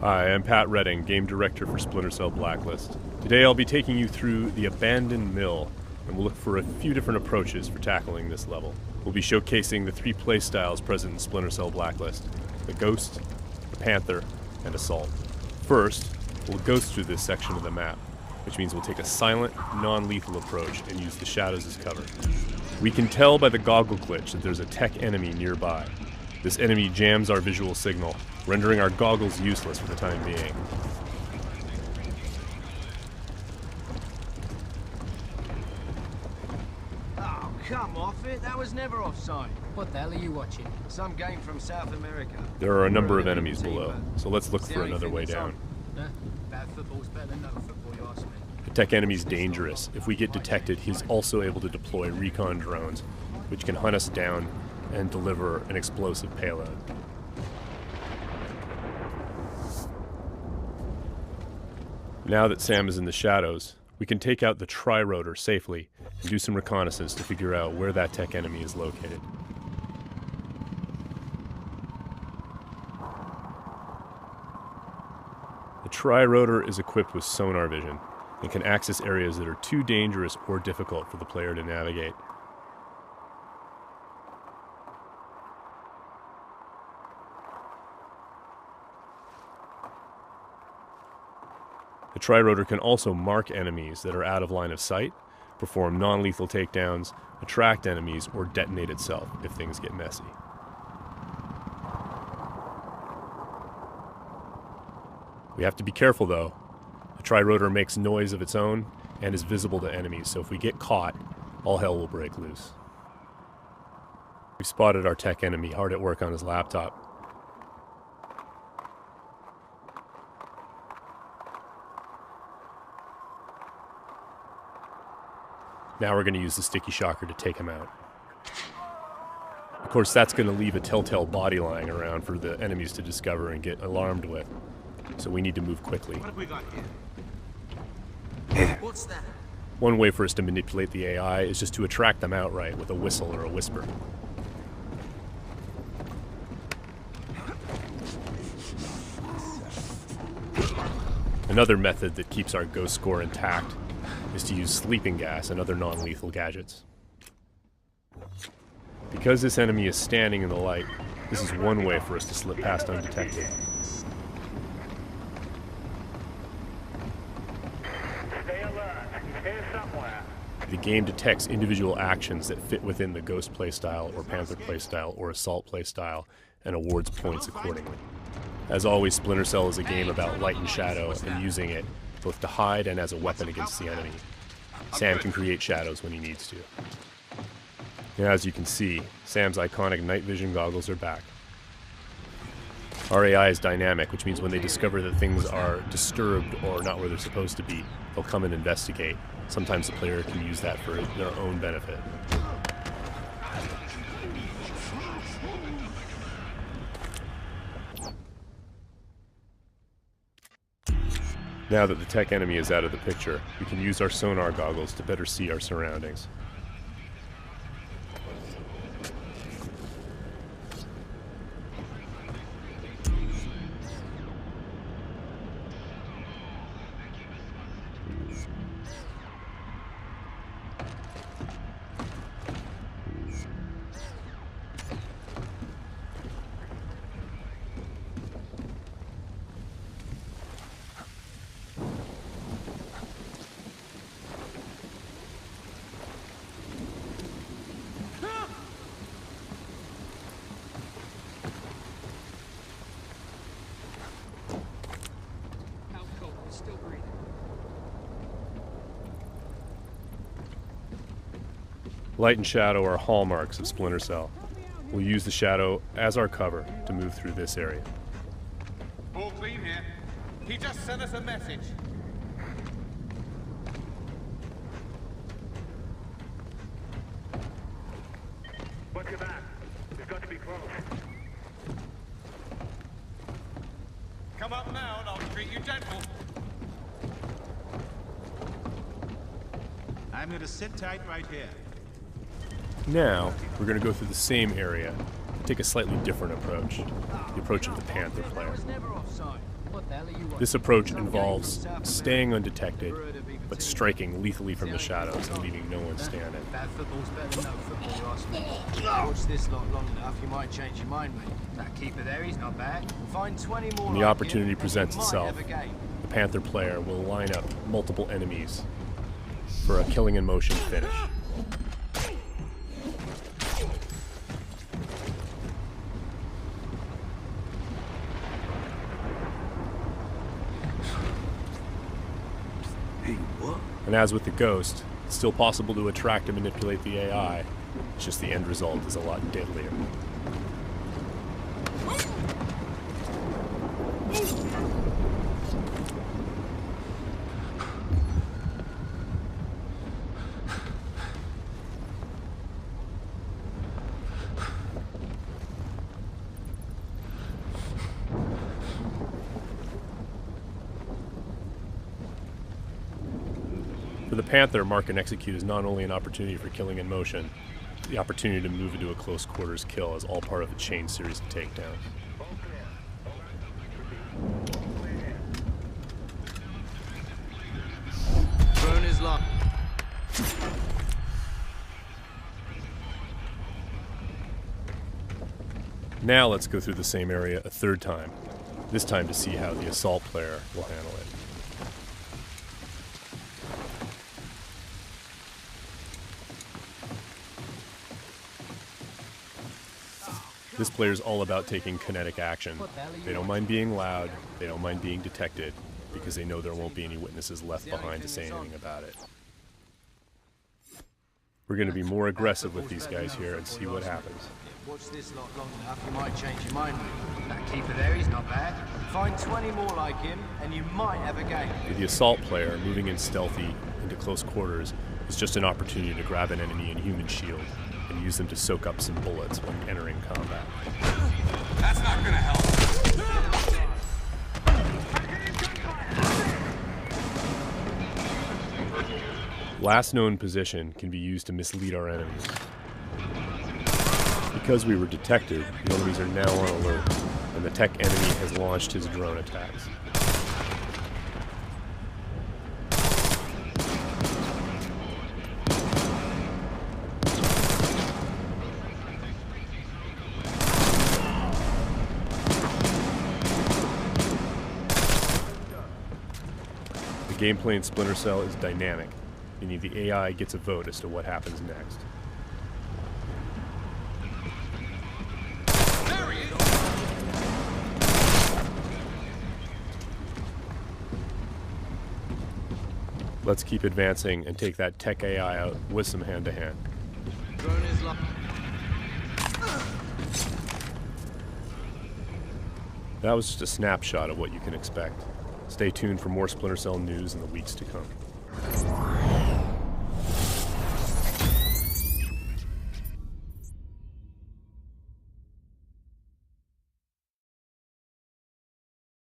Hi, I'm Pat Redding, Game Director for Splinter Blacklist. Today I'll be taking you through the Abandoned Mill, and we'll look for a few different approaches for tackling this level. We'll be showcasing the three playstyles present in Splinter Blacklist: the Ghost, the Panther, and Assault. First, we'll ghost through this section of the map, which means we'll take a silent, non-lethal approach and use the shadows as cover. We can tell by the goggle glitch that there's a tech enemy nearby. This enemy jams our visual signal, rendering our goggles useless for the time being. Oh, come off it. That was never offside. What the hell are you watching? Some game from South America. There are a number of enemies below, so let's look for another way down. Bad football's better than no football, you ask me. The tech enemy's dangerous. If we get detected, he's also able to deploy recon drones, which can hunt us down and deliver an explosive payload. Now that Sam is in the shadows, we can take out the tri-rotor safely and do some reconnaissance to figure out where that tech enemy is located. The tri-rotor is equipped with sonar vision and can access areas that are too dangerous or difficult for the player to navigate. The tri-rotor can also mark enemies that are out of line of sight, perform non-lethal takedowns, attract enemies, or detonate itself if things get messy. We have to be careful though. The tri-rotor makes noise of its own and is visible to enemies, so if we get caught, all hell will break loose. We've spotted our tech enemy hard at work on his laptop. Now we're going to use the sticky shocker to take him out. Of course, that's going to leave a telltale body lying around for the enemies to discover and get alarmed with. So we need to move quickly. What have we got here? What's that? One way for us to manipulate the AI is just to attract them outright with a whistle or a whisper. Another method that keeps our ghost score intact is to use sleeping gas and other non-lethal gadgets. Because this enemy is standing in the light, this is one way for us to slip past undetected. Stay alert. He's here somewhere. The game detects individual actions that fit within the Ghost playstyle or Panther playstyle or Assault playstyle and awards points accordingly. As always, Splinter Cell is a game about light and shadow and using it both to hide and as a weapon against the enemy. Sam can create shadows when he needs to. Now, as you can see, Sam's iconic night vision goggles are back. Our AI is dynamic, which means when they discover that things are disturbed or not where they're supposed to be, they'll come and investigate. Sometimes the player can use that for their own benefit. Now that the tech enemy is out of the picture, we can use our sonar goggles to better see our surroundings. Light and shadow are hallmarks of Splinter Cell. We'll use the shadow as our cover to move through this area. All clean here. He just sent us a message. What's your back? We've got to be close. Come up now and I'll treat you gentle. I'm gonna sit tight right here. Now, we're going to go through the same area, take a slightly different approach, the approach of the Panther player. That was never offside. What the hell are you watching? This approach involves staying undetected, but striking lethally from the shadows and leaving no one standing. Bad football's better than no football, you ask me. Watch this lot long enough, you might change your mind, mate. That keeper there, he's not bad. Find 20 more When the like opportunity him, presents you might itself, have a game. the Panther player will line up multiple enemies for a killing in motion finish. And as with the Ghost, it's still possible to attract and manipulate the AI. It's just the end result is a lot deadlier. For the Panther, mark and execute is not only an opportunity for killing in motion, the opportunity to move into a close quarters kill is all part of a chain series of takedowns. Drone is locked. Now let's go through the same area a third time, this time to see how the assault player will handle it. This player is all about taking kinetic action. They don't mind being loud, they don't mind being detected, because they know there won't be any witnesses left behind to say anything about it. We're going to be more aggressive with these guys here and see what happens. Watch this lot long enough, you might change your mind, mate. That keeper there, he's not bad. Find 20 more like him, and you might have a game. For the assault player, moving in stealthy into close quarters is just an opportunity to grab an enemy in human shield and use them to soak up some bullets when entering combat. That's not gonna help. Last known position can be used to mislead our enemies. Because we were detected, the enemies are now on alert, and the tech enemy has launched his drone attacks. The gameplay in Splinter Cell is dynamic, meaning the AI gets a vote as to what happens next. Let's keep advancing and take that tech AI out with some hand-to-hand. Drone is locked. That was just a snapshot of what you can expect. Stay tuned for more Splinter Cell news in the weeks to come.